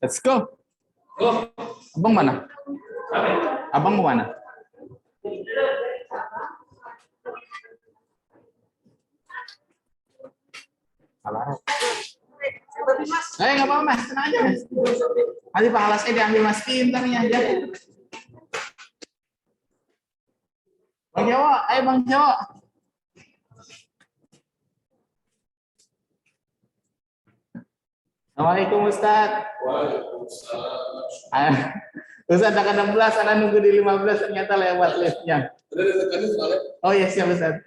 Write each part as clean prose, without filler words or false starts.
Let's go. Go. Abang mana? Abang mau mana? Salah. Nggak apa-apa mas, tenang aja mas. Nanti pahala saya diambil mas Kim, tangannya aja. Bang Jawa, ayo Bang Jawa. Assalamualaikum Ustaz. Waalaikumsalam. Ustaz ada 16, ada nunggu di 15 ternyata lewat liftnya. Oh iya siap Ustaz.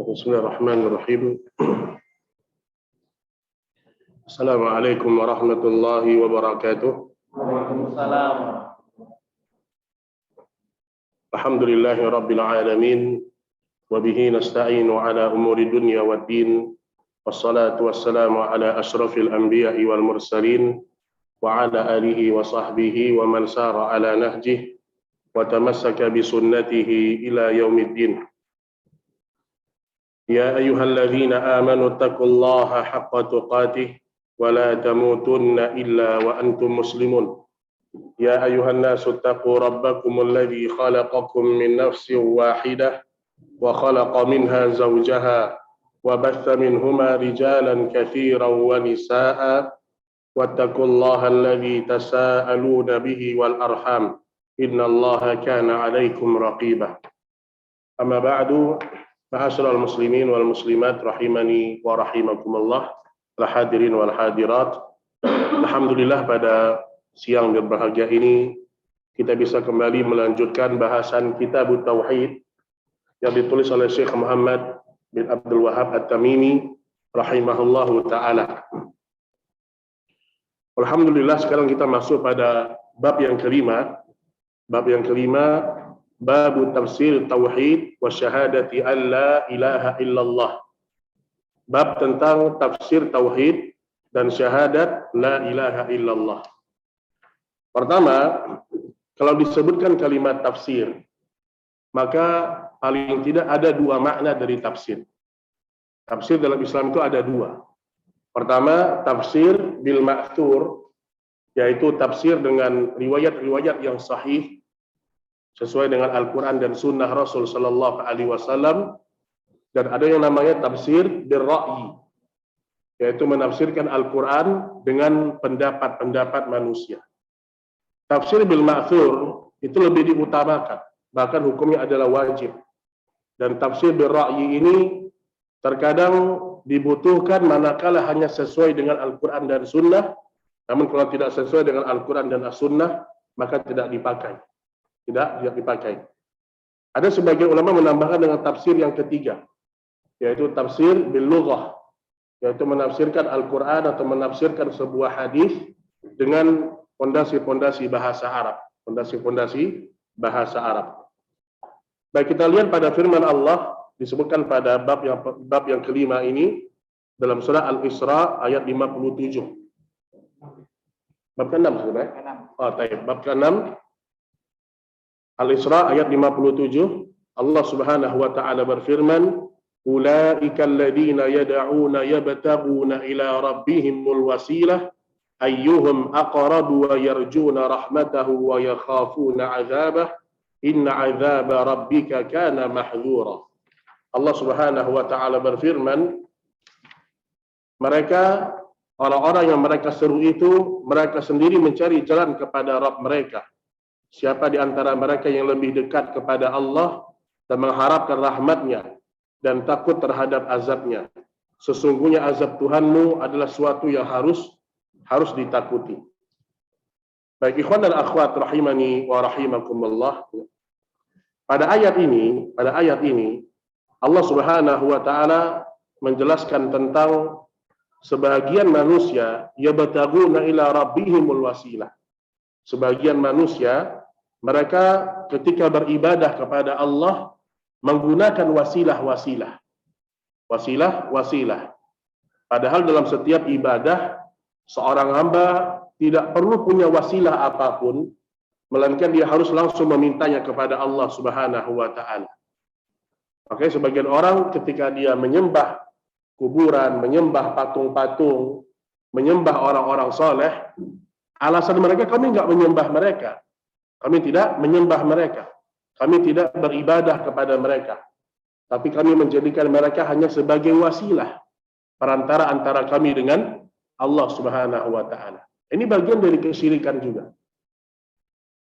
Bismillahirrahmanirrahim. Assalamualaikum warahmatullahi wabarakatuh. Waalaikumsalam. Alhamdulillahi rabbil alamin. Wa bihi nasta'inu ala umuri dunya waddin. Wassalatu wassalamu ala asyrafil anbiya'i wal mursalin. Wa ala alihi wa sahbihi wa man sara ala nahjih. Wa tamassaka bi sunnatihi ila yaumiddin. يا أيها الذين آمنوا اتقوا الله حق تقاته ولا تموتن إلا وأنتم مسلمون يا أيها الناس اتقوا ربكم الذي خلقكم من نفس واحدة وخلق منها زوجها وبث منهما رجالا كثيرا ونساء واتقوا الله الذي تساءلون به والأرحام إن الله كان عليكم رقيبا أما بعد Ma'asyiral muslimin wal muslimat rahimani wa rahimakumullah, al-hadirin wal hadirat. Alhamdulillah pada siang berbahagia ini kita bisa kembali melanjutkan bahasan Kitab Tauhid yang ditulis oleh Syekh Muhammad bin Abdul Wahhab At-Tamimi rahimahullahu taala. Alhamdulillah sekarang kita masuk pada bab yang kelima. Bab yang kelima, Bab tafsir tauhid wa syahadati an la ilaha illallah. Bab tentang tafsir tauhid dan syahadat la ilaha illallah. Pertama, kalau disebutkan kalimat tafsir, maka paling tidak ada dua makna dari tafsir. Tafsir dalam Islam itu ada dua. Pertama, tafsir bil ma'thur, yaitu tafsir dengan riwayat-riwayat yang sahih sesuai dengan Al-Quran dan Sunnah Rasul Sallallahu Alaihi Wasallam, dan ada yang namanya tafsir bir-ra'yi, yaitu menafsirkan Al-Quran dengan pendapat-pendapat manusia. Tafsir bil ma'thur itu lebih diutamakan, bahkan hukumnya adalah wajib. Dan tafsir bir-ra'yi ini terkadang dibutuhkan manakala hanya sesuai dengan Al-Quran dan Sunnah, namun kalau tidak sesuai dengan Al-Quran dan As-Sunnah maka tidak dipakai. Tidak dipakai. Ada sebagian ulama menambahkan dengan tafsir yang ketiga, yaitu tafsir bil lughah, yaitu menafsirkan Al-Quran atau menafsirkan sebuah hadis dengan fondasi-fondasi bahasa Arab, fondasi-fondasi bahasa Arab. Baik, kita lihat pada firman Allah disebutkan pada bab yang kelima ini dalam surah Al-Isra ayat 57. Bab ke-6 sudah? Oh, baik. Bab ke-6 Al-Isra ayat 57, Allah Subhanahu wa taala berfirman, "Ulaika alladziina yad'uuna yabtaghuuna ila rabbihimul wasilah ayyuhum aqrabu wa yarjuuna rahmatahu wa yakhafuuna 'adzabah inna 'adzaba rabbika kana mahdhura." Allah Subhanahu wa taala berfirman, mereka orang-orang yang mereka seru itu mereka sendiri mencari jalan kepada Rabb mereka. Siapa di antara mereka yang lebih dekat kepada Allah dan mengharapkan rahmat-Nya dan takut terhadap azab-Nya. Sesungguhnya azab Tuhanmu adalah suatu yang harus ditakuti. Baik ikhwan dan akhwat rahimani wa rahimakumullah. Pada ayat ini Allah Subhanahu wa taala menjelaskan tentang sebagian manusia yabtaguna ila rabbihimul wasilah. Sebagian manusia mereka ketika beribadah kepada Allah menggunakan wasilah-wasilah. Padahal dalam setiap ibadah seorang hamba tidak perlu punya wasilah apapun, melainkan dia harus langsung memintanya kepada Allah Subhanahu wa taala. Oke, sebagian orang ketika dia menyembah kuburan, menyembah patung-patung, menyembah orang-orang soleh, alasan mereka, kami nggak menyembah mereka. Kami tidak menyembah mereka. Kami tidak beribadah kepada mereka. Tapi kami menjadikan mereka hanya sebagai wasilah, perantara antara kami dengan Allah Subhanahu wa taala. Ini bagian dari kesyirikan juga.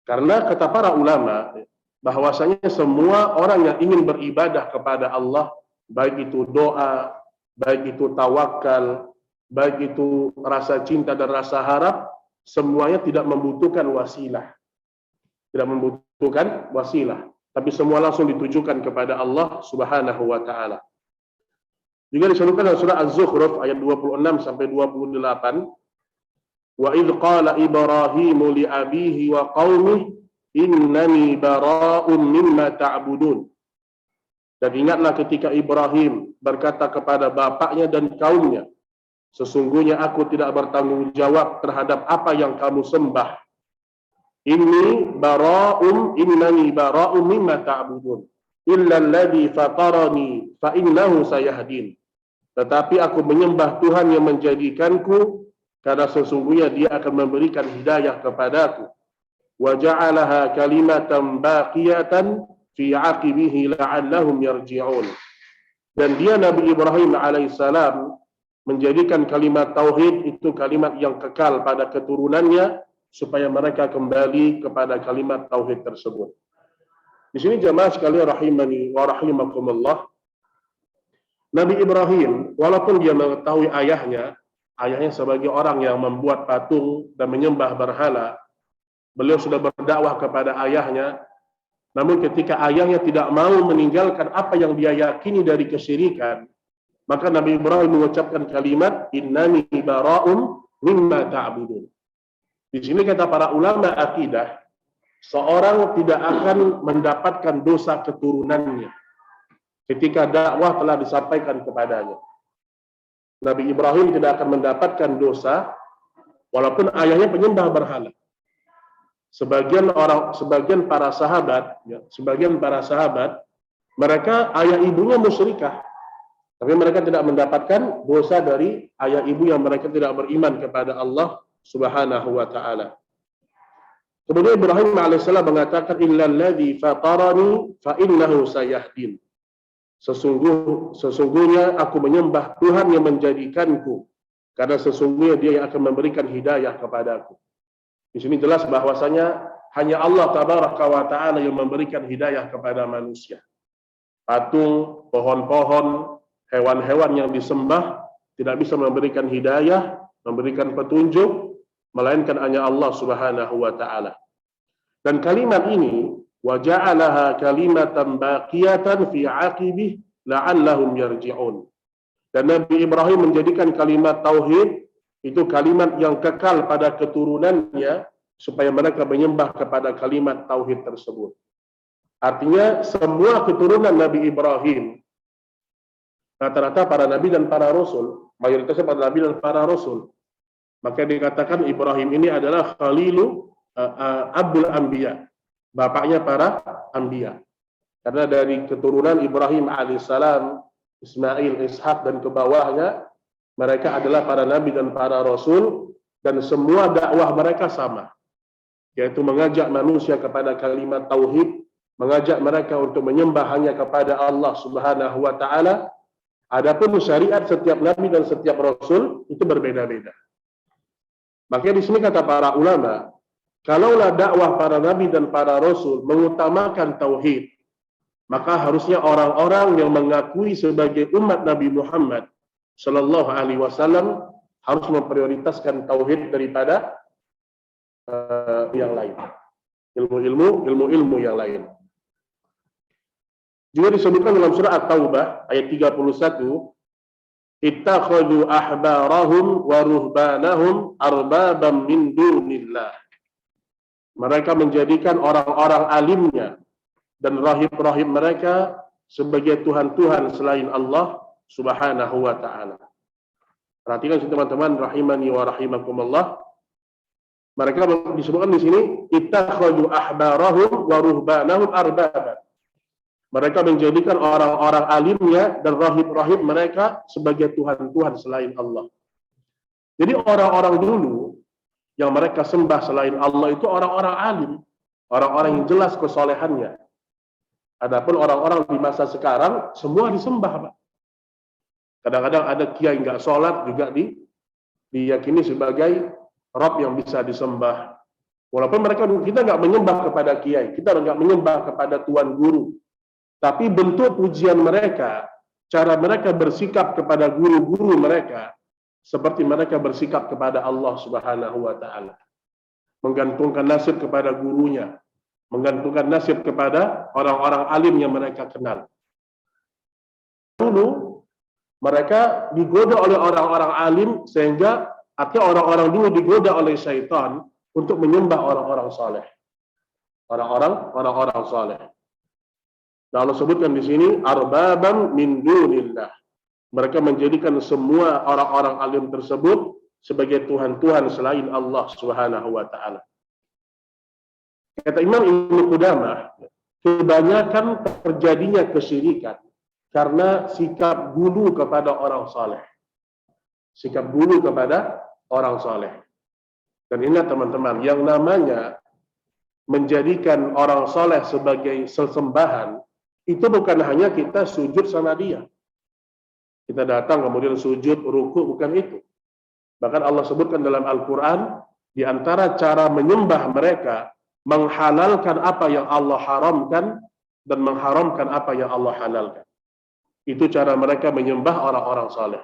Karena kata para ulama, bahwasanya semua orang yang ingin beribadah kepada Allah, baik itu doa, baik itu tawakal, baik itu rasa cinta dan rasa harap, semuanya tidak membutuhkan wasilah. Tidak membutuhkan wasilah, tapi semua langsung ditujukan kepada Allah Subhanahu wa taala. Juga disebutkan dalam surah Az-Zukhruf ayat 26 sampai 28, wa idh qala Ibrahimu li abihi wa qaumih innani bara'un mimma ta'budun. Dan ingatlah ketika Ibrahim berkata kepada bapaknya dan kaumnya, sesungguhnya aku tidak bertanggung jawab terhadap apa yang kamu sembah. Innani bara'un mimma ta'budun illa alladhi fatarani fa innahu sayahdin. Tetapi aku menyembah Tuhan yang menjadikanku, karena sesungguhnya Dia akan memberikan hidayah kepadaku. Wa ja'alaha kalimatan baqiyatan fi 'aqibihi la'allahum yarji'un. Dan dia Nabi Ibrahim alaihissalam menjadikan kalimat tauhid itu kalimat yang kekal pada keturunannya supaya mereka kembali kepada kalimat tauhid tersebut. Di sini jemaah sekalian rahimani wa rahimakumullah, Nabi Ibrahim walaupun dia mengetahui ayahnya sebagai orang yang membuat patung dan menyembah berhala, beliau sudah berdakwah kepada ayahnya. Namun ketika ayahnya tidak mau meninggalkan apa yang dia yakini dari kesyirikan, maka Nabi Ibrahim mengucapkan kalimat innani bara'un mimma ta'budun. Di sini kata para ulama akidah, seorang tidak akan mendapatkan dosa keturunannya ketika dakwah telah disampaikan kepadanya. Nabi Ibrahim tidak akan mendapatkan dosa walaupun ayahnya penyembah berhala. Sebagian para sahabat, mereka ayah ibunya musyrikah, tapi mereka tidak mendapatkan dosa dari ayah ibu yang mereka tidak beriman kepada Allah Subhanahu wa taala. Kemudian Ibrahim alaihissalam mengatakan illalladzi fatarani fa innahu sayahdin. Sesungguhnya aku menyembah Tuhan yang menjadikanku, karena sesungguhnya Dia yang akan memberikan hidayah kepadaku. Di sini jelas bahwasanya hanya Allah tabaraka wa taala yang memberikan hidayah kepada manusia. Patung, pohon-pohon, hewan-hewan yang disembah tidak bisa memberikan hidayah, memberikan petunjuk, melainkan hanya Allah Subhanahu wa taala. Dan kalimat ini wa ja'alaha kalimatan baqiyatan fi 'aqibih la'allahum yarji'un. Dan Nabi Ibrahim menjadikan kalimat tauhid itu kalimat yang kekal pada keturunannya supaya mereka menyembah kepada kalimat tauhid tersebut. Artinya semua keturunan Nabi Ibrahim, rata-rata para nabi dan para rasul, mayoritasnya para nabi dan para rasul, maka dikatakan Ibrahim ini adalah Khalilu Abdul Anbiya, bapaknya para anbiya. Karena dari keturunan Ibrahim alaihissalam, Ismail, Ishak dan ke bawahnya, mereka adalah para nabi dan para rasul, dan semua dakwah mereka sama, yaitu mengajak manusia kepada kalimat tauhid, mengajak mereka untuk menyembah hanya kepada Allah Subhanahu wa taala. Adapun syariat setiap nabi dan setiap rasul itu berbeda-beda. Makanya di sini kata para ulama, kalaulah dakwah para nabi dan para rasul mengutamakan tauhid, maka harusnya orang-orang yang mengakui sebagai umat Nabi Muhammad Sallallahu Alaihi Wasallam harus memprioritaskan tauhid daripada yang lain, ilmu-ilmu yang lain. Juga disebutkan dalam surah At-Taubah ayat 31, ittakhadhu ahbarahum wa ruhbanahum arbabam min dunillah. Mereka menjadikan orang-orang alimnya dan rahib-rahib mereka sebagai Tuhan-Tuhan selain Allah Subhanahu wa ta'ala. Perhatikan teman-teman rahimani wa rahimakumullah. Mereka disebutkan di sini ittakhadhu ahbarahum wa ruhbanahum arbaban. Mereka menjadikan orang-orang alimnya dan rahib-rahib mereka sebagai Tuhan-Tuhan selain Allah. Jadi orang-orang dulu yang mereka sembah selain Allah itu orang-orang alim, orang-orang yang jelas kesolehannya. Adapun orang-orang di masa sekarang semua disembah, Pak. Kadang-kadang ada kiai nggak sholat juga diyakini sebagai Rob yang bisa disembah. Walaupun kita nggak menyembah kepada kiai, kita nggak menyembah kepada tuan guru. Tapi bentuk pujian mereka, cara mereka bersikap kepada guru-guru mereka, seperti mereka bersikap kepada Allah Subhanahu wa ta'ala. Menggantungkan nasib kepada gurunya, menggantungkan nasib kepada orang-orang alim yang mereka kenal. Dulu, Mereka digoda oleh orang-orang alim, sehingga artinya orang-orang dulu digoda oleh syaitan untuk menyembah orang-orang saleh. Orang-orang saleh. Nah, Allah sebutkan di sini arbabam min dunillah. Mereka menjadikan semua orang-orang alim tersebut sebagai tuhan-tuhan selain Allah Subhanahu wa taala. Kata Imam Ibnu Qudamah, kebanyakan terjadinya kesyirikan karena sikap dulu kepada orang saleh. Sikap dulu kepada orang saleh. Dan ingat teman-teman, yang namanya menjadikan orang saleh sebagai sesembahan, itu bukan hanya kita sujud sama dia. Kita datang kemudian sujud, ruku, bukan itu. Bahkan Allah sebutkan dalam Al-Quran, di antara cara menyembah mereka, menghalalkan apa yang Allah haramkan, dan mengharamkan apa yang Allah halalkan. Itu cara mereka menyembah orang-orang saleh.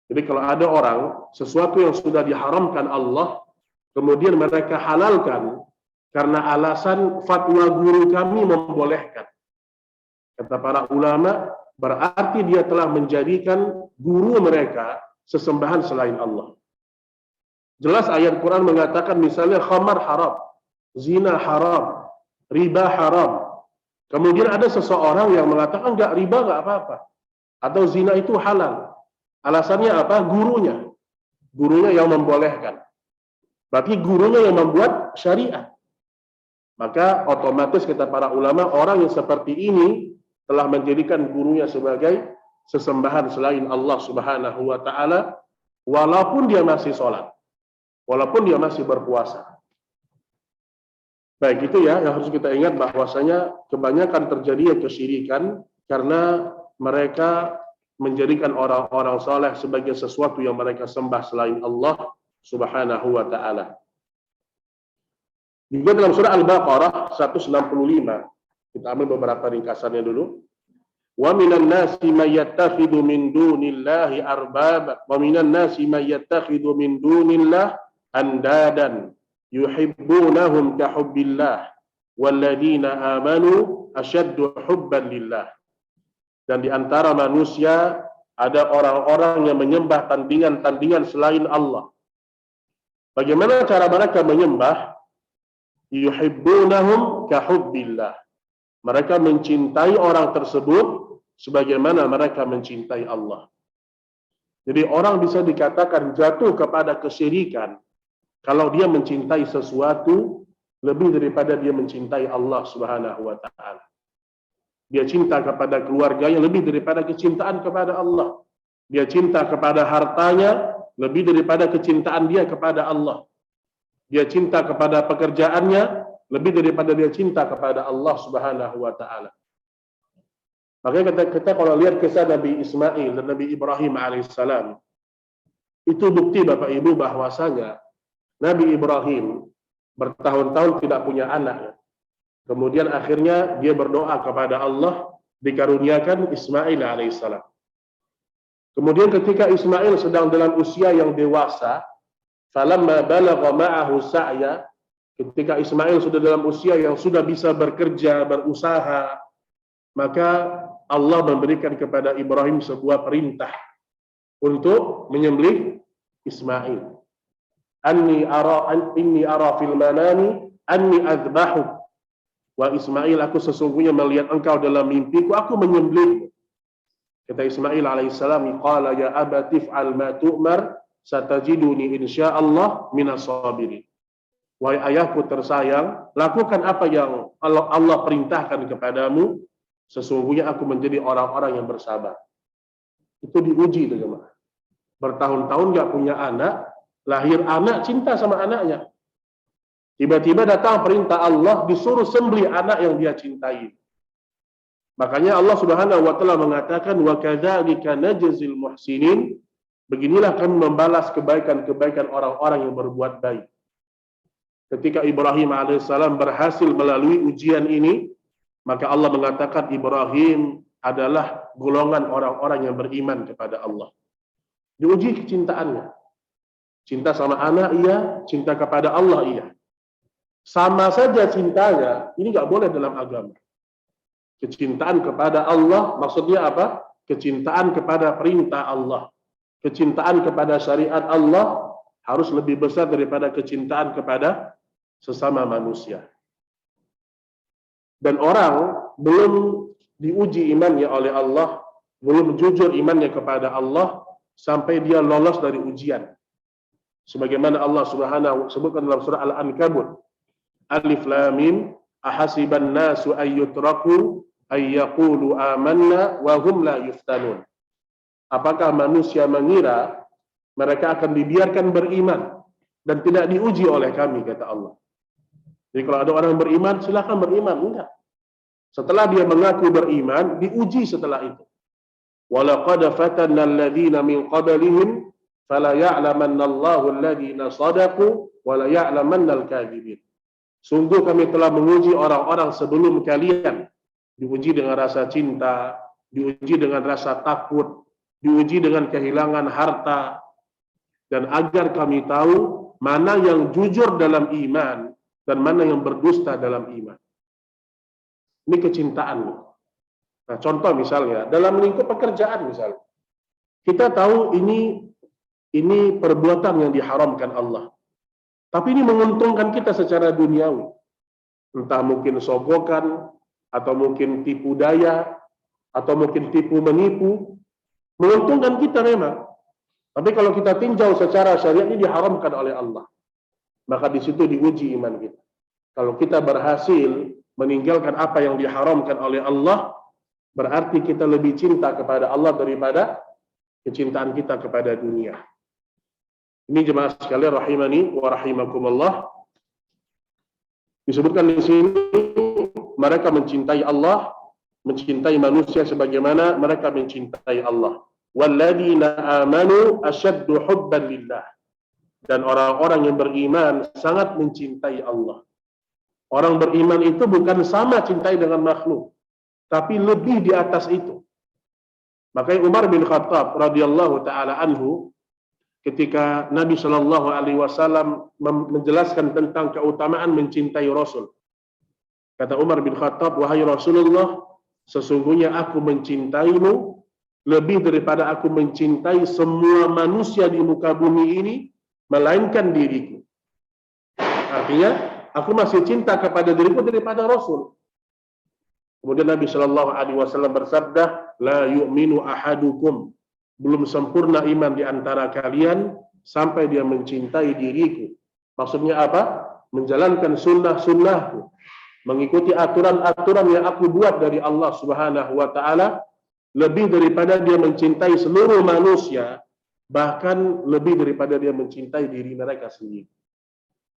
Jadi kalau ada orang, sesuatu yang sudah diharamkan Allah, kemudian mereka halalkan, karena alasan fatwa guru kami membolehkan. Kata para ulama, berarti dia telah menjadikan guru mereka sesembahan selain Allah. Jelas ayat Quran mengatakan misalnya khamar haram, zina haram, riba haram. Kemudian ada seseorang yang mengatakan enggak, riba enggak apa-apa. Atau zina itu halal. Alasannya apa? Gurunya. Gurunya yang membolehkan. Berarti gurunya yang membuat syariat. Maka otomatis kata para ulama, orang yang seperti ini telah menjadikan gurunya sebagai sesembahan selain Allah Subhanahu wa taala, walaupun dia masih sholat, walaupun dia masih berpuasa. Baik, itu ya yang harus kita ingat, bahwasanya kebanyakan terjadinya kesyirikan karena mereka menjadikan orang-orang saleh sebagai sesuatu yang mereka sembah selain Allah Subhanahu wa taala. Juga dalam surah Al-Baqarah 165, kita ambil beberapa ringkasannya dulu. Wa minan nasi may yattakhidhu min dunillahi arbaba wa minan nasi may yattakhidhu min dunillah andadan yuhibbunahum ka hubbillah walladzina amanu asyaddu hubban lillah. Dan di antara manusia ada orang-orang yang menyembah tandingan-tandingan selain Allah. Bagaimana cara mereka menyembah? Yuhibbunahum ka hubbillah. Mereka mencintai orang tersebut sebagaimana mereka mencintai Allah. Jadi orang bisa dikatakan jatuh kepada kesyirikan kalau dia mencintai sesuatu lebih daripada dia mencintai Allah Subhanahu wa taala. Dia cinta kepada keluarganya lebih daripada kecintaan kepada Allah. Dia cinta kepada hartanya lebih daripada kecintaan dia kepada Allah. Dia cinta kepada pekerjaannya lebih daripada dia cinta kepada Allah Subhanahu wa taala. Makanya kita kalau lihat kisah Nabi Ismail dan Nabi Ibrahim alaihissalam, itu bukti Bapak Ibu bahwasanya Nabi Ibrahim bertahun-tahun tidak punya anak. Kemudian akhirnya dia berdoa kepada Allah, dikaruniakan Ismail alaihissalam. Kemudian ketika Ismail sedang dalam usia yang dewasa, falamma balagha ma'ahu sa'ya, ketika Ismail sudah dalam usia yang sudah bisa bekerja, berusaha, maka Allah memberikan kepada Ibrahim sebuah perintah untuk menyembelih Ismail. Inni ara fil manami anni adbahuk. Wa Ismail, aku sesungguhnya melihat engkau dalam mimpiku, aku menyembelihmu. Kata Ismail alaihissalam, qala ya abati fa'al ma tu'mar satajiduni insyaallah minas sabirin. Wahai ayahku tersayang, lakukan apa yang Allah perintahkan kepadamu, sesungguhnya aku menjadi orang-orang yang bersabar. Itu diuji itu jemaah. Bertahun-tahun gak punya anak, lahir anak, cinta sama anaknya. Tiba-tiba datang perintah Allah, disuruh sembelih anak yang dia cintai. Makanya Allah Subhanahu wa taala mengatakan, wa kadzalika najzil muhsinin, beginilah kami membalas kebaikan-kebaikan orang-orang yang berbuat baik. Ketika Ibrahim alaihissalam berhasil melalui ujian ini, maka Allah mengatakan Ibrahim adalah golongan orang-orang yang beriman kepada Allah. Diuji kecintaannya. Cinta sama anak iya, cinta kepada Allah iya. Sama saja cintanya, ini nggak boleh dalam agama. Kecintaan kepada Allah maksudnya apa? kecintaan kepada perintah Allah, kecintaan kepada syariat Allah harus lebih besar daripada kecintaan kepada sesama manusia. Dan orang belum diuji imannya oleh Allah, belum jujur imannya kepada Allah sampai dia lolos dari ujian. Sebagaimana Allah Subhanahu sebutkan dalam surah Al-Ankabut, Alif Lam Mim, ahasiban nasu ayyutraku ayyaqulu amanna wa hum la yuftanun. Apakah manusia mengira mereka akan dibiarkan beriman dan tidak diuji oleh kami, kata Allah. Jadi kalau ada orang beriman, silakan beriman. Enggak. Setelah dia mengaku beriman, diuji setelah itu. Walaqad fatanna alladhina min qablihim fala ya'lamanna Allahu alladhina shadaqu wa la ya'lamanna al-kadhibin. Sungguh kami telah menguji orang-orang sebelum kalian, diuji dengan rasa cinta, diuji dengan rasa takut, diuji dengan kehilangan harta, dan agar kami tahu mana yang jujur dalam iman dan mana yang berdusta dalam iman. Ini kecintaan. Nah, contoh misalnya dalam lingkup pekerjaan misalnya, kita tahu ini perbuatan yang diharamkan Allah. Tapi ini menguntungkan kita secara duniawi. Entah mungkin sogokan, atau mungkin tipu daya, atau mungkin tipu menipu. Menguntungkan kita memang. Tapi kalau kita tinjau secara syariat ini diharamkan oleh Allah. Maka di situ diuji iman kita. Kalau kita berhasil meninggalkan apa yang diharamkan oleh Allah, berarti kita lebih cinta kepada Allah daripada kecintaan kita kepada dunia. Ini jemaah sekalian rahimani wa rahimakumullah. Disebutkan di sini mereka mencintai Allah, mencintai manusia sebagaimana mereka mencintai Allah. Walladzina amanu asyaddu hubban lillah. Dan orang-orang yang beriman sangat mencintai Allah. Orang beriman itu bukan sama cintai dengan makhluk, tapi lebih di atas itu. Makanya Umar bin Khattab radhiyallahu taala anhu, ketika Nabi Shallallahu Alaihi Wasallam menjelaskan tentang keutamaan mencintai Rasul, kata Umar bin Khattab, wahai Rasulullah, sesungguhnya aku mencintaimu lebih daripada aku mencintai semua manusia di muka bumi ini, melainkan diriku. Artinya, aku masih cinta kepada diriku daripada Rasul. Kemudian Nabi Shallallahu Alaihi Wasallam bersabda, la yu'minu ahadukum, belum sempurna iman di antara kalian sampai dia mencintai diriku. Maksudnya apa? Menjalankan sunnah-sunnahku, mengikuti aturan-aturan yang aku buat dari Allah Subhanahu wa taala lebih daripada dia mencintai seluruh manusia, bahkan lebih daripada dia mencintai diri mereka sendiri.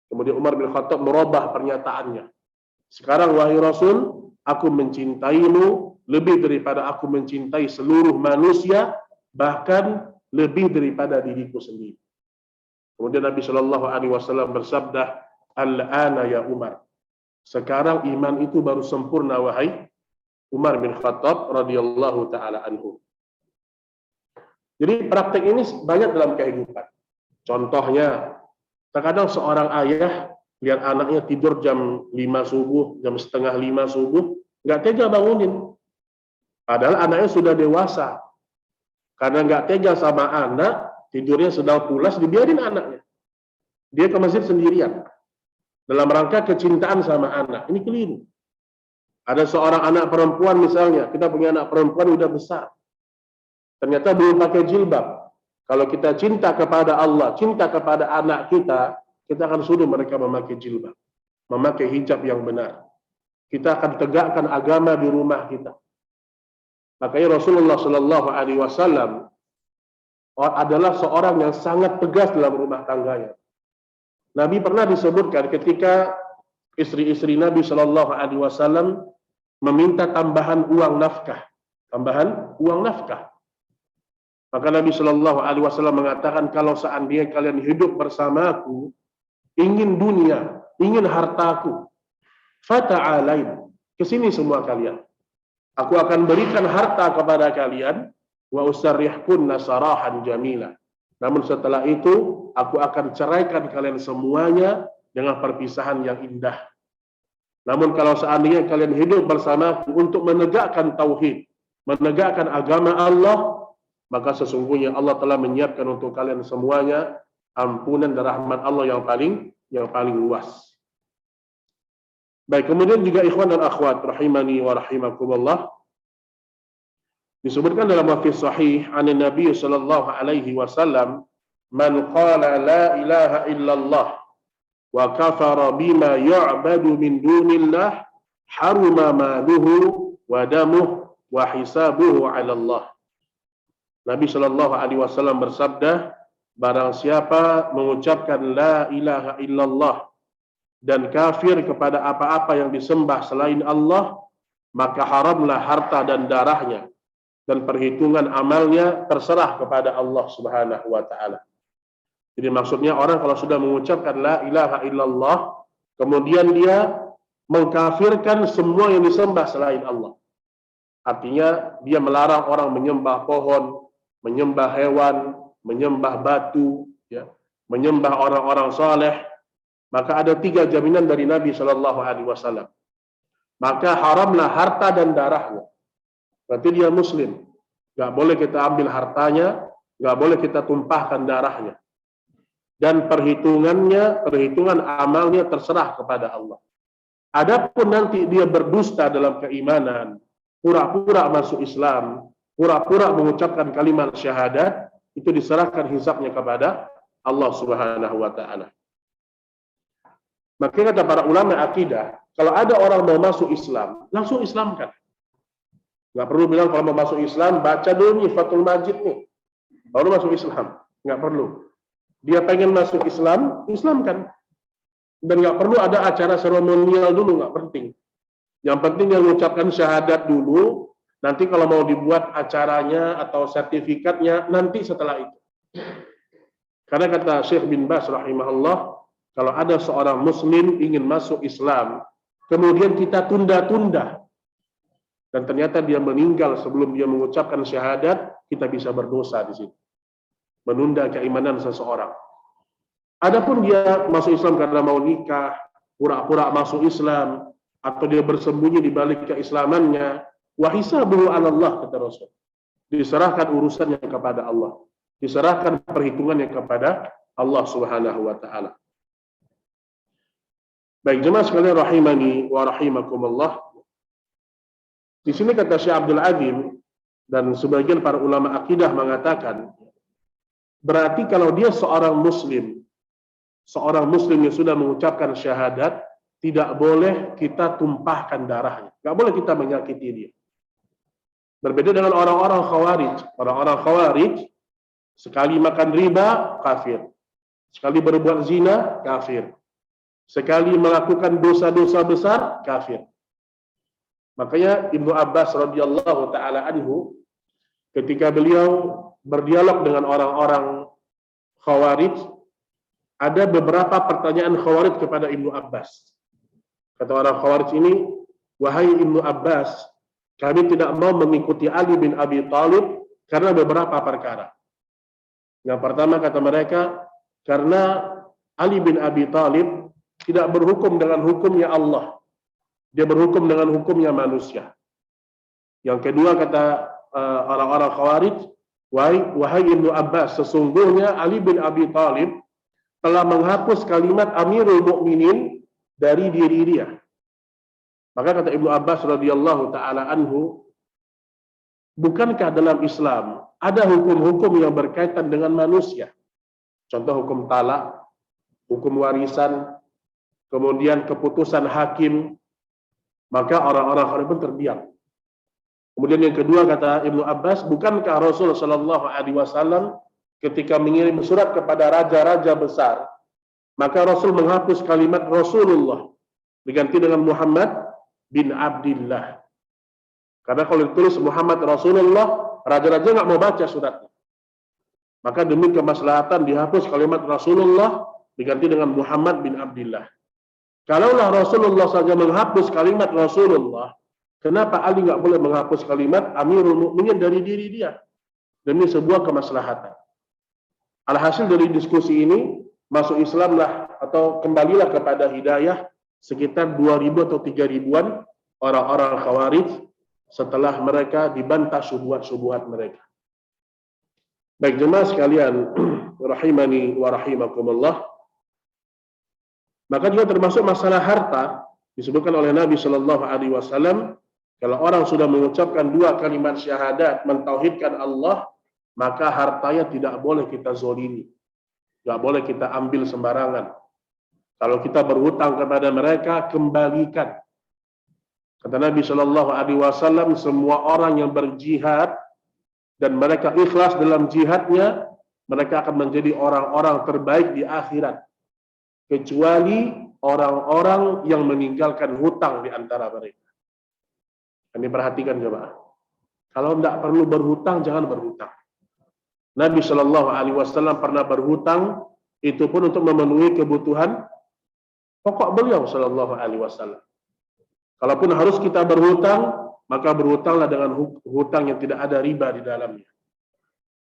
Kemudian Umar bin Khattab merubah pernyataannya. Sekarang wahai Rasul, aku mencintaimu lebih daripada aku mencintai seluruh manusia, bahkan lebih daripada diriku sendiri. Kemudian Nabi Shallallahu Alaihi Wasallam bersabda, al-ana ya Umar. Sekarang iman itu baru sempurna wahai Umar bin Khattab radhiyallahu taala anhu. Jadi praktek ini banyak dalam kehidupan. Contohnya, terkadang seorang ayah lihat anaknya tidur jam 5 subuh, jam setengah 5 subuh, nggak tega bangunin. Padahal anaknya sudah dewasa. Karena nggak tega sama anak, tidurnya sedang pulas, dibiarin anaknya. Dia ke masjid sendirian. Dalam rangka kecintaan sama anak. Ini keliru. Ada seorang anak perempuan misalnya, kita punya anak perempuan udah besar. Ternyata belum pakai jilbab. Kalau kita cinta kepada Allah, cinta kepada anak kita akan suruh mereka memakai jilbab. Memakai hijab yang benar. Kita akan tegakkan agama di rumah kita. Makanya Rasulullah Shallallahu Alaihi Wasallam adalah seorang yang sangat tegas dalam rumah tangganya. Nabi pernah disebutkan ketika istri-istri Nabi Shallallahu Alaihi Wasallam meminta tambahan uang nafkah, maka Nabi Shallallahu Alaihi Wasallam mengatakan, kalau seandainya kalian hidup bersamaku, ingin dunia, ingin hartaku, fata'alain, kesini semua kalian. Aku akan berikan harta kepada kalian, wa usarrihkunna sarahan jamila. Namun setelah itu, aku akan ceraikan kalian semuanya dengan perpisahan yang indah. Namun kalau seandainya kalian hidup bersama untuk menegakkan tauhid, menegakkan agama Allah, maka sesungguhnya Allah telah menyiapkan untuk kalian semuanya ampunan dan rahmat Allah yang paling luas. Baik, kemudian juga ikhwan dan akhwat rahimani wa rahimakumullah, disebutkan dalam hadis sahih an Nabi sallallahu alaihi wasallam, man qala la ilaha illallah wa kafara bima yu'badu min dunillah haruma maluhu wa damuhu wa hisabuhu 'ala Allah. Nabi sallallahu alaihi wasallam bersabda, barang siapa mengucapkan la ilaha illallah dan kafir kepada apa-apa yang disembah selain Allah, maka haramlah harta dan darahnya, dan perhitungan amalnya terserah kepada Allah Subhanahu wa taala. Jadi maksudnya orang kalau sudah mengucapkan la ilaha illallah, kemudian dia mengkafirkan semua yang disembah selain Allah. Artinya dia melarang orang menyembah pohon, menyembah hewan, menyembah batu, ya, menyembah orang-orang saleh. Maka ada 3 jaminan dari Nabi Shallallahu Alaihi Wasallam. Maka haramlah harta dan darahnya. Berarti dia muslim. Nggak boleh kita ambil hartanya, nggak boleh kita tumpahkan darahnya. Dan perhitungan amalnya terserah kepada Allah. Adapun nanti dia berdusta dalam keimanan, pura-pura masuk Islam, pura-pura mengucapkan kalimat syahadat, itu diserahkan hisabnya kepada Allah Subhanahu wa taala. Maka kata para ulama akidah, kalau ada orang mau masuk Islam, langsung Islamkan. Nggak perlu bilang kalau mau masuk Islam, baca dulu nih Fathul Majid nih, baru masuk Islam. Nggak perlu. Dia pengen masuk Islam, Islamkan. Dan nggak perlu ada acara seremonial dulu, nggak penting. Yang penting dia mengucapkan syahadat dulu, nanti kalau mau dibuat acaranya atau sertifikatnya, nanti setelah itu. Karena kata Syekh bin Baz rahimahullah, kalau ada seorang muslim ingin masuk Islam, kemudian kita tunda-tunda, dan ternyata dia meninggal sebelum dia mengucapkan syahadat, kita bisa berdosa di situ. Menunda keimanan seseorang. Adapun dia masuk Islam karena mau nikah, pura-pura masuk Islam, atau dia bersembunyi di balik keislamannya, wa hisabuhu 'ala Allah, kata Rasul. Diserahkan urusannya kepada Allah. Diserahkan perhitungannya kepada Allah Subhanahu wa taala. Baik, jemaah sekalian rahimani wa rahimakumullah. Di sini kata Syekh Abdul Azim dan sebagian para ulama akidah mengatakan, berarti kalau dia seorang muslim yang sudah mengucapkan syahadat, tidak boleh kita tumpahkan darahnya. Nggak boleh kita menyakiti dia. Berbeda dengan orang-orang khawarij. Orang-orang khawarij, sekali makan riba, kafir. Sekali berbuat zina, kafir. Sekali melakukan dosa-dosa besar, kafir. Makanya Ibnu Abbas radhiyallahu taala anhu, ketika beliau berdialog dengan orang-orang khawarij, ada beberapa pertanyaan khawarij kepada Ibnu Abbas. Kata orang khawarij ini, wahai Ibnu Abbas, kami tidak mau mengikuti Ali bin Abi Thalib karena beberapa perkara. Yang pertama kata mereka, karena Ali bin Abi Thalib tidak berhukum dengan hukumnya Allah. Dia berhukum dengan hukumnya manusia. Yang kedua kata orang-orang Khawarij, wahai Ibnu Abbas, sesungguhnya Ali bin Abi Thalib telah menghapus kalimat Amirul Mukminin dari diri dia. Maka kata Ibnu Abbas radhiyallahu taala anhu, bukankah dalam Islam ada hukum-hukum yang berkaitan dengan manusia? Contoh hukum talak, hukum warisan, kemudian keputusan hakim. Maka orang-orang Khawarij pun terdiam. Kemudian yang kedua kata Ibnu Abbas, bukankah Rasul Shallallahu Alaihi Wasallam ketika mengirim surat kepada raja-raja besar, maka Rasul menghapus kalimat Rasulullah diganti dengan Muhammad bin Abdillah. Karena kalau ditulis Muhammad Rasulullah, raja-raja nggak mau baca suratnya. Maka demi kemaslahatan dihapus kalimat Rasulullah diganti dengan Muhammad bin Abdillah. Kalaulah Rasulullah saja menghapus kalimat Rasulullah, kenapa Ali nggak boleh menghapus kalimat Amirul Mukminin dari diri dia? Demi sebuah kemaslahatan. Alhasil dari diskusi ini, masuk Islamlah atau kembalilah kepada hidayah sekitar 2.000 atau 3.000-an orang-orang Khawarij setelah mereka dibantah syubhat-syubhat mereka. Baik jemaah sekalian, rahimani wa rahimakumullah. Maka juga termasuk masalah harta, disebutkan oleh Nabi Shallallahu Alaihi Wasallam, kalau orang sudah mengucapkan 2 kalimat syahadat, mentauhidkan Allah, maka hartanya tidak boleh kita zolimi, nggak boleh kita ambil sembarangan. Kalau kita berhutang kepada mereka, kembalikan. Kata Nabi Shallallahu Alaihi Wasallam, semua orang yang berjihad dan mereka ikhlas dalam jihadnya, mereka akan menjadi orang-orang terbaik di akhirat, kecuali orang-orang yang meninggalkan hutang di antara mereka. Ini perhatikan jemaah. Kalau tidak perlu berhutang, jangan berhutang. Nabi Shallallahu Alaihi Wasallam pernah berhutang, itu pun untuk memenuhi kebutuhan pokok beliau Shallallahu Alaihi Wasallam. Kalaupun harus kita berhutang, maka berhutanglah dengan hutang yang tidak ada riba di dalamnya.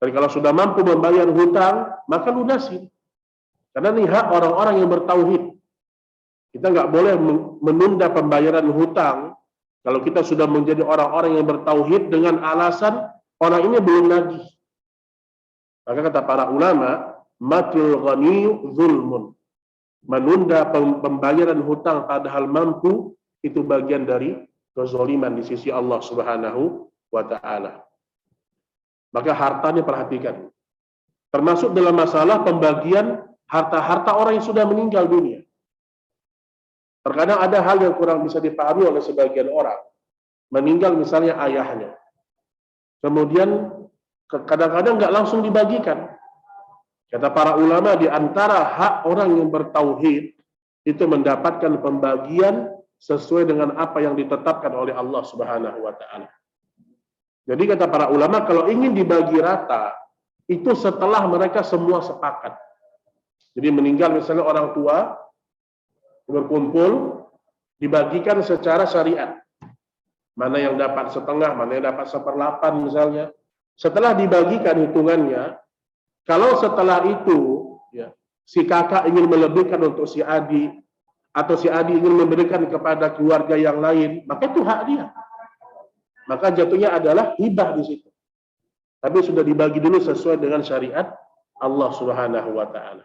Dan kalau sudah mampu membayar hutang, maka lunasi. Karena ini hak orang-orang yang bertauhid. Kita nggak boleh menunda pembayaran hutang kalau kita sudah menjadi orang-orang yang bertauhid dengan alasan orang ini belum nagih. Maka kata para ulama, matul ghani zulmun. Menunda pembayaran hutang padahal mampu, itu bagian dari kezaliman di sisi Allah Subhanahu wa Ta'ala. Maka hartanya perhatikan. Termasuk dalam masalah pembagian harta-harta orang yang sudah meninggal dunia. Terkadang ada hal yang kurang bisa dipahami oleh sebagian orang. Meninggal misalnya ayahnya. Kemudian kadang-kadang nggak langsung dibagikan. Kata para ulama, di antara hak orang yang bertauhid itu mendapatkan pembagian sesuai dengan apa yang ditetapkan oleh Allah Subhanahu wa Ta'ala. Jadi kata para ulama, kalau ingin dibagi rata, itu setelah mereka semua sepakat. Jadi meninggal misalnya orang tua, berkumpul, dibagikan secara syariat. Mana yang dapat setengah, mana yang dapat 1/8 misalnya. Setelah dibagikan hitungannya, kalau setelah itu ya, si kakak ingin melebihkan untuk si adik, atau si adik ingin memberikan kepada keluarga yang lain, maka itu hak dia. Maka jatuhnya adalah hibah di situ. Tapi sudah dibagi dulu sesuai dengan syariat Allah Subhanahu wa Ta'ala.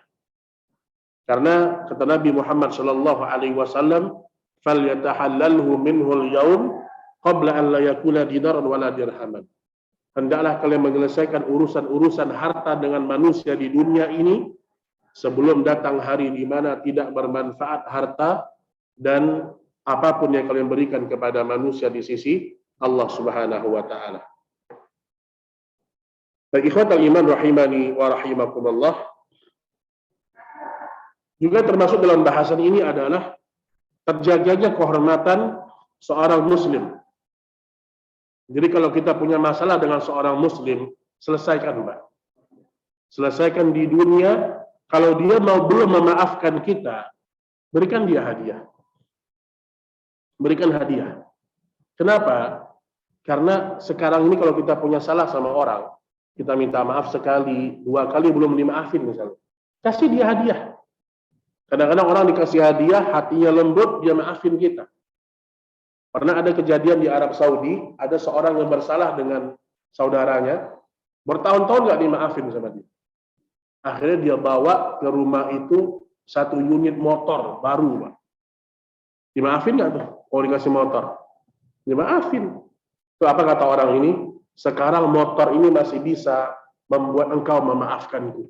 Karena kata Nabi Muhammad sallallahu alaihi wasallam, "Falyatahallalhu minhul yaum qabla an la yakuna dinaran wala dirhaman." Hendaklah kalian menyelesaikan urusan-urusan harta dengan manusia di dunia ini sebelum datang hari di mana tidak bermanfaat harta dan apapun yang kalian berikan kepada manusia di sisi Allah Subhanahu wa Ta'ala. Baik ikhwatal iman rahimani wa rahimakumullah. Juga termasuk dalam bahasan ini adalah terjaganya kehormatan seorang muslim. Jadi kalau kita punya masalah dengan seorang muslim, selesaikan, Mbak. Selesaikan di dunia. Kalau dia belum memaafkan kita, berikan dia hadiah. Berikan hadiah. Kenapa? Karena sekarang ini kalau kita punya salah sama orang, kita minta maaf sekali, 2 kali belum dimaafin misalnya. Kasih dia hadiah. Kadang-kadang orang dikasih hadiah, hatinya lembut, dia maafin kita. Pernah ada kejadian di Arab Saudi, ada seorang yang bersalah dengan saudaranya, bertahun-tahun nggak dimaafin sama dia. Akhirnya dia bawa ke rumah itu 1 unit motor baru, Pak. Dimaafin nggak tuh? Oh, dikasih motor. Dimaafin. Itu apa kata orang ini? Sekarang motor ini masih bisa membuat engkau memaafkanku.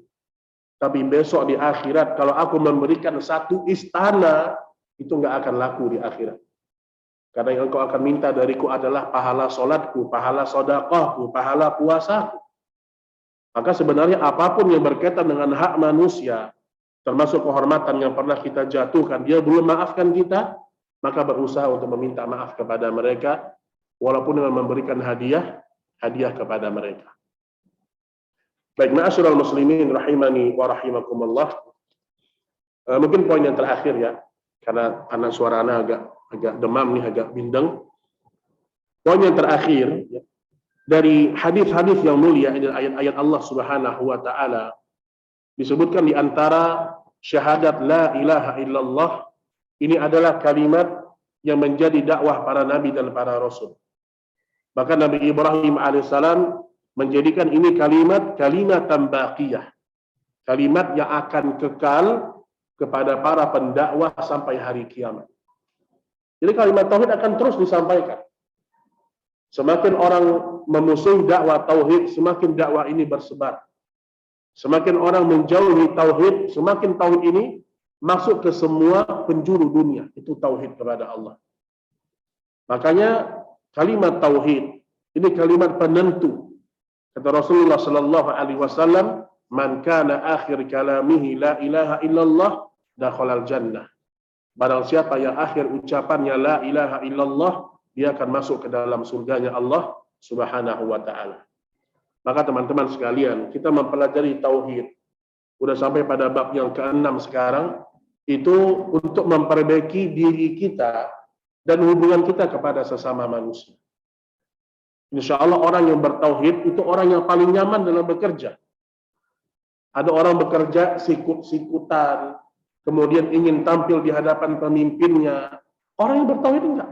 Tapi besok di akhirat, kalau aku memberikan 1 istana, itu nggak akan laku di akhirat. Karena yang engkau akan minta dariku adalah pahala sholatku, pahala sedekahku, pahala puasaku. Maka sebenarnya apapun yang berkaitan dengan hak manusia, termasuk kehormatan yang pernah kita jatuhkan, dia belum maafkan kita, maka berusaha untuk meminta maaf kepada mereka, walaupun dengan memberikan hadiah kepada mereka. Baik, ma'asyiral muslimin rahimani wa rahimakumullah. Mungkin poin yang terakhir ya, karena suara anak agak demam nih, agak bindeng. Poin yang terakhir ya, dari hadis-hadis yang mulia, ini ayat-ayat Allah Subhanahu wa Ta'ala, disebutkan di antara syahadat la ilaha illallah, ini adalah kalimat yang menjadi dakwah para nabi dan para rasul. Bahkan Nabi Ibrahim alaihissalam menjadikan ini kalimat baqiyah, kalimat yang akan kekal kepada para pendakwah sampai hari kiamat. Jadi kalimat tauhid akan terus disampaikan. Semakin orang memusuhi dakwah tauhid, semakin dakwah ini bersebar. Semakin orang menjauhi tauhid, semakin tauhid ini masuk ke semua penjuru dunia. Itu tauhid kepada Allah. Makanya kalimat tauhid ini kalimat penentu. Kata Rasulullah sallallahu alaihi wasallam, "Man kana akhir kalamihi la ilaha illallah dakhalal jannah." Barang siapa yang akhir ucapannya la ilaha illallah, dia akan masuk ke dalam surganya Allah Subhanahu wa taala. Maka teman-teman sekalian, kita mempelajari tauhid. Udah sampai pada bab yang ke-6 sekarang, itu untuk memperbaiki diri kita dan hubungan kita kepada sesama manusia. Insya Allah orang yang bertauhid itu orang yang paling nyaman dalam bekerja. Ada orang bekerja sikut-sikutan, kemudian ingin tampil di hadapan pemimpinnya. Orang yang bertauhid enggak.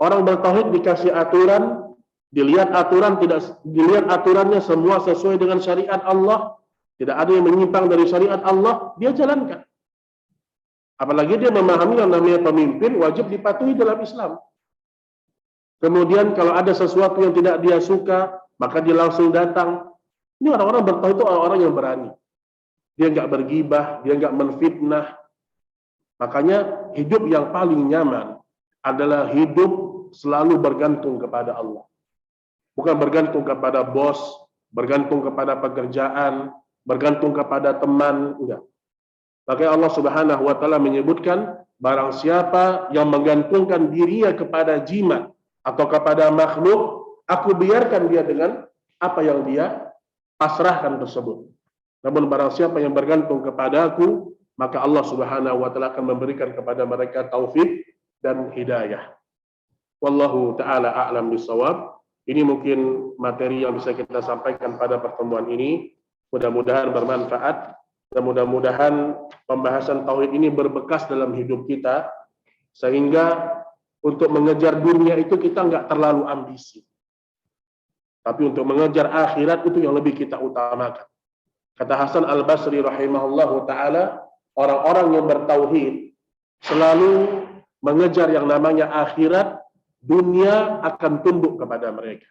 Orang bertauhid dikasih aturan, dilihat aturannya semua sesuai dengan syariat Allah, tidak ada yang menyimpang dari syariat Allah, dia jalankan. Apalagi dia memahami yang namanya pemimpin wajib dipatuhi dalam Islam. Kemudian kalau ada sesuatu yang tidak dia suka, maka dia langsung datang. Ini orang-orang bertauhid itu orang-orang yang berani. Dia nggak bergibah, dia nggak menfitnah. Makanya hidup yang paling nyaman adalah hidup selalu bergantung kepada Allah. Bukan bergantung kepada bos, bergantung kepada pekerjaan, bergantung kepada teman, enggak. Makanya Allah Subhanahu wa taala menyebutkan, barang siapa yang menggantungkan dirinya kepada jimat atau kepada makhluk, aku biarkan dia dengan apa yang dia pasrahkan tersebut. Namun barang siapa yang bergantung kepada aku, maka Allah Subhanahu wa taala akan memberikan kepada mereka taufik dan hidayah. Wallahu taala a'lam bishawab. Ini mungkin materi yang bisa kita sampaikan pada pertemuan ini. Mudah-mudahan bermanfaat dan mudah-mudahan pembahasan tauhid ini berbekas dalam hidup kita, sehingga untuk mengejar dunia itu kita nggak terlalu ambisi. Tapi untuk mengejar akhirat itu yang lebih kita utamakan. Kata Hasan Al-Basri rahimahullahu ta'ala, orang-orang yang bertauhid selalu mengejar yang namanya akhirat, dunia akan tunduk kepada mereka.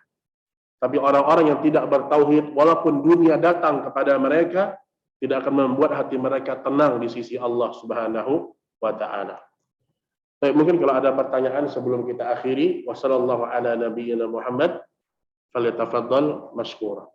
Tapi orang-orang yang tidak bertauhid, walaupun dunia datang kepada mereka, tidak akan membuat hati mereka tenang di sisi Allah Subhanahu wa ta'ala. Baik, mungkin kalau ada pertanyaan sebelum kita akhiri, wassallallahu ala nabiyyina Muhammad, falyatafaddal mashkura.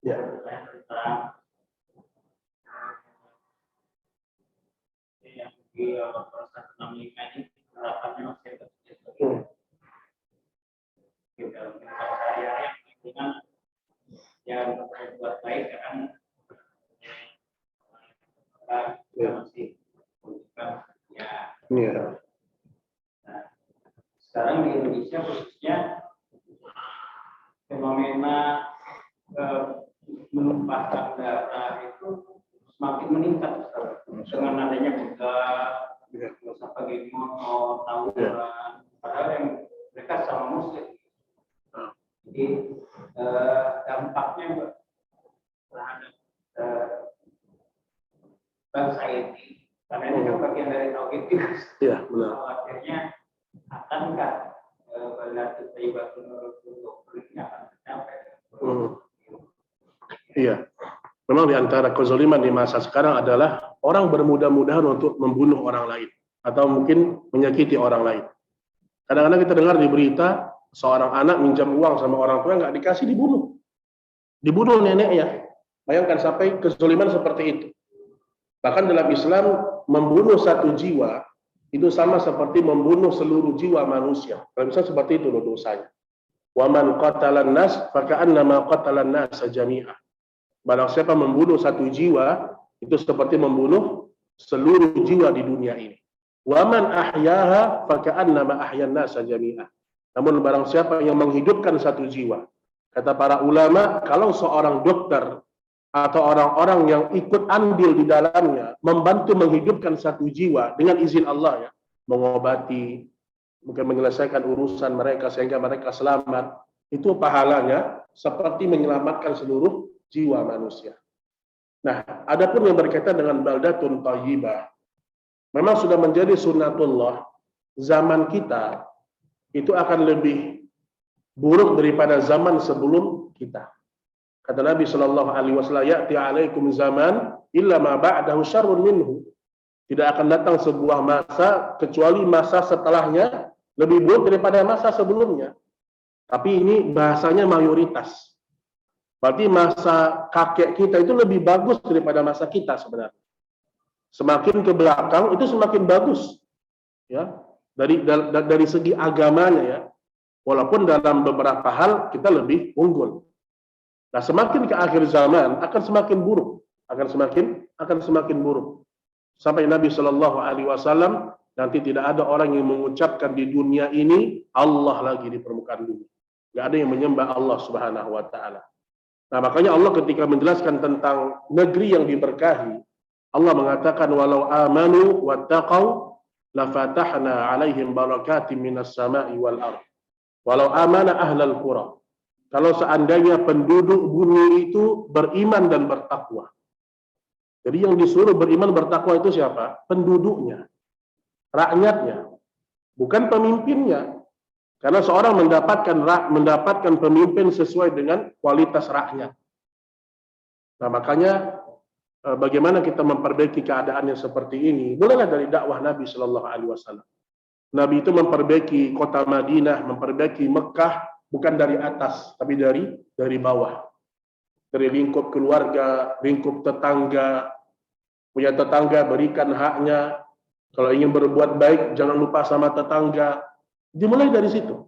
Ya. Yang di proses 65 ini harapannya masih terjadi. Dalam kehidupan sehari-hari dengan yang berbuat baik kan masih ya. Nah, sekarang di Indonesia khususnya fenomena menumpahkan darah itu semakin meningkat dengan adanya buka pakai motor, tawuran, padahal yang mereka sama muslim. Jadi dampaknya terhadap bangsa ini, karena ini kan bagian dari tauhid itu. Iya, benar. Akhirnya akankah berarti Thayyibatun untuk ini akan tercapai? Iya. Memang di antara kezaliman di masa sekarang adalah orang bermudah-mudahan untuk membunuh orang lain atau mungkin menyakiti orang lain. Kadang-kadang kita dengar di berita seorang anak minjam uang sama orang tua nggak dikasih, dibunuh neneknya. Bayangkan sampai kezaliman seperti itu. Bahkan dalam Islam membunuh satu jiwa itu sama seperti membunuh seluruh jiwa manusia. Kalau bisa seperti itu loh dosanya. Wa man qatalan nas faka'annama qatalan nas jami'a. Barang siapa membunuh satu jiwa, Itu seperti membunuh seluruh jiwa di dunia ini. Wa man ahyaha faka'annama ahyan nasa jami'ah. Namun barang siapa yang menghidupkan satu jiwa, kata para ulama, kalau seorang dokter atau orang-orang yang ikut andil di dalamnya membantu menghidupkan satu jiwa dengan izin Allah, ya, mengobati, mungkin menyelesaikan urusan mereka sehingga mereka selamat, itu pahalanya seperti menyelamatkan seluruh jiwa manusia. Nah, adapun yang berkaitan dengan baldatun thayyibah, memang sudah menjadi sunnatullah. Zaman kita itu akan lebih buruk daripada zaman sebelum kita. Kata Nabi Shallallahu Alaihi Wasallam, "Ya'ti 'alaikum zaman illa ma ba'dahu syarrun minhu." Tidak akan datang sebuah masa kecuali masa setelahnya lebih buruk daripada masa sebelumnya. Tapi ini bahasanya mayoritas. Berarti masa kakek kita itu lebih bagus daripada masa kita sebenarnya. Semakin ke belakang itu semakin bagus, ya, dari segi agamanya, ya. Walaupun dalam beberapa hal kita lebih unggul. Nah, semakin ke akhir zaman akan semakin buruk, akan semakin buruk. Sampai Nabi Shallallahu Alaihi Wasallam, nanti tidak ada orang yang mengucapkan di dunia ini Allah lagi di permukaan bumi. Nggak ada yang menyembah Allah Subhanahu Wa Taala. Nah, makanya Allah ketika menjelaskan tentang negeri yang diberkahi, Allah mengatakan walau amanu wattaqau lafatahna alaihim barakatim minas sama'i wal ardh. Walau amana ahlal qura. Kalau seandainya penduduk bumi itu beriman dan bertakwa. Jadi yang disuruh beriman bertakwa itu siapa? Penduduknya, rakyatnya, bukan pemimpinnya. Karena seorang mendapatkan pemimpin sesuai dengan kualitas rakyat. Nah, makanya bagaimana kita memperbaiki keadaan yang seperti ini? Mulailah dari dakwah Nabi Shallallahu Alaihi Wasallam. Nabi itu memperbaiki kota Madinah, memperbaiki Mekah bukan dari atas, tapi dari bawah. Dari lingkup keluarga, lingkup tetangga, punya tetangga berikan haknya. Kalau ingin berbuat baik, jangan lupa sama tetangga. Dimulai dari situ.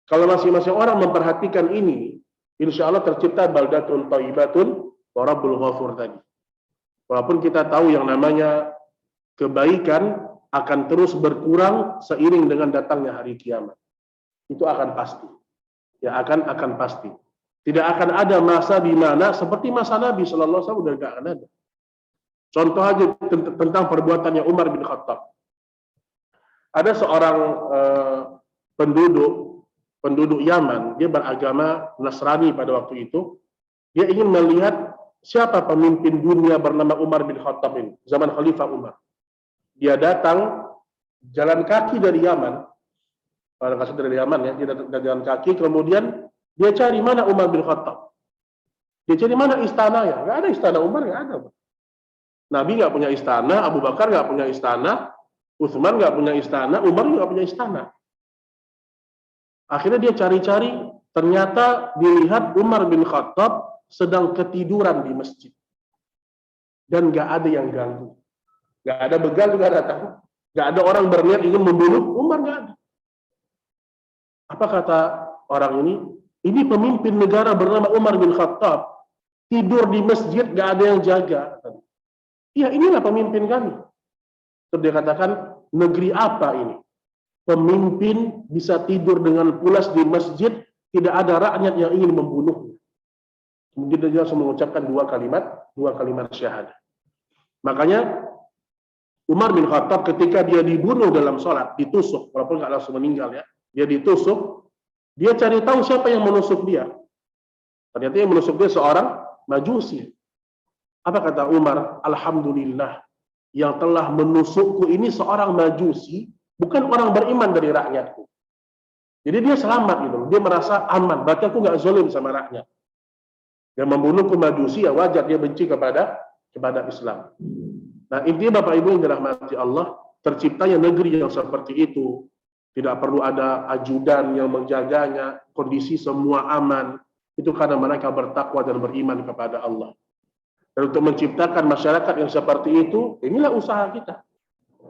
Kalau masing-masing orang memperhatikan ini, insya Allah tercipta baldatun thayyibatun wa rabbul ghafur tadi. Walaupun kita tahu yang namanya kebaikan akan terus berkurang seiring dengan datangnya hari kiamat. Itu akan pasti. Ya, akan pasti. Tidak akan ada masa di mana seperti masa Nabi Sallallahu Alaihi Wasallam udah nggak akan ada. Contoh aja tentang perbuatannya Umar bin Khattab. Ada seorang penduduk Yaman, dia beragama Nasrani pada waktu itu. Dia ingin melihat siapa pemimpin dunia bernama Umar bin Khattab ini, zaman Khalifah Umar. Dia datang jalan kaki dari Yaman, dari Yaman ya, dia jalan kaki, kemudian dia cari mana Umar bin Khattab. Dia cari mana istananya, nggak ada istana Umar, nggak ada. Nabi nggak punya istana, Abu Bakar nggak punya istana, Utsman nggak punya istana, Umar nggak punya istana. Akhirnya dia cari-cari, ternyata dilihat Umar bin Khattab sedang ketiduran di masjid. Dan nggak ada yang ganggu. Nggak ada begal juga datang. Nggak ada orang berniat ingin membunuh Umar, nggak ada. Apa kata orang ini? Ini pemimpin negara bernama Umar bin Khattab. Tidur di masjid, nggak ada yang jaga. Ya, inilah pemimpin kami. Terus dia katakan, negeri apa ini? Pemimpin bisa tidur dengan pulas di masjid, tidak ada rakyat yang ingin membunuhnya. Kemudian dia langsung mengucapkan dua kalimat syahadat. Makanya Umar bin Khattab ketika dia dibunuh dalam sholat, ditusuk, walaupun nggak langsung meninggal ya, dia ditusuk, dia cari tahu siapa yang menusuk dia. Ternyata yang menusuk dia seorang Majusi. Apa kata Umar? Alhamdulillah, yang telah menusukku ini seorang Majusi, bukan orang beriman dari rakyatku. Jadi dia selamat gitu, dia merasa aman. Berarti aku nggak zalim sama rakyat. Yang membunuhku Majusi ya wajar, dia benci kepada Islam. Nah, intinya Bapak Ibu yang dirahmati Allah, terciptanya negeri yang seperti itu. Tidak perlu ada ajudan yang menjaganya, kondisi semua aman. Itu karena mereka bertakwa dan beriman kepada Allah. Dan untuk menciptakan masyarakat yang seperti itu, inilah usaha kita.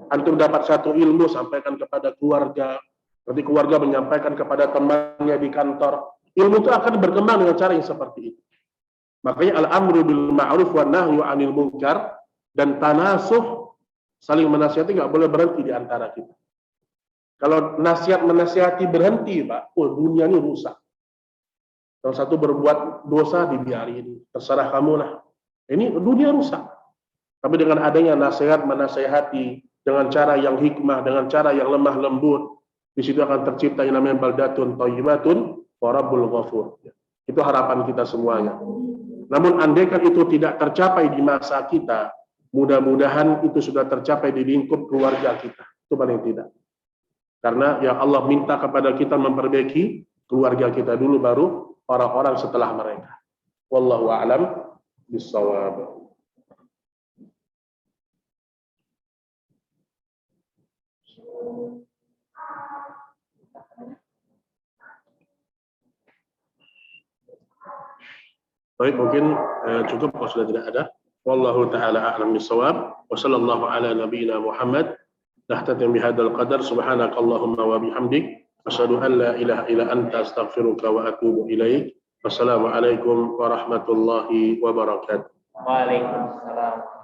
Antum dapat satu ilmu, sampaikan kepada keluarga. Nanti keluarga menyampaikan kepada temannya di kantor. Ilmu itu akan berkembang dengan cara yang seperti itu. Makanya al-amru bil ma'ruf wa nahyu 'anil munkar Dan tanasuh, saling menasihati, nggak boleh berhenti di antara kita. Kalau nasihat menasihati berhenti, Pak, dunia ini rusak. Kalau satu berbuat dosa dibiarin, terserah kamu lah. Ini dunia rusak. Tapi dengan adanya nasihat menasihati dengan cara yang hikmah, dengan cara yang lemah lembut, di situ akan tercipta yang namanya baldatun thayyibatun wa rabbul ghafur. Itu harapan kita semuanya. Namun andaikan itu tidak tercapai di masa kita, mudah-mudahan itu sudah tercapai di lingkup keluarga kita. Itu paling tidak. Karena ya Allah minta kepada kita memperbaiki keluarga kita dulu, baru orang-orang setelah mereka. Wallahu a'lam bishawab. Baik, mungkin cukup kalau sudah tidak ada. Wallahu ta'ala a'lam bishawab. Wa sallallahu ala nabiyyina Muhammad. Nahtatim bihadzal qadar. Subhanakallahumma wa bihamdik. Asyhadu an la ilaha illa anta astaghfiruka wa atubu ilaik. Wassalamualaikum warahmatullahi wabarakatuh. Waalaikumsalam.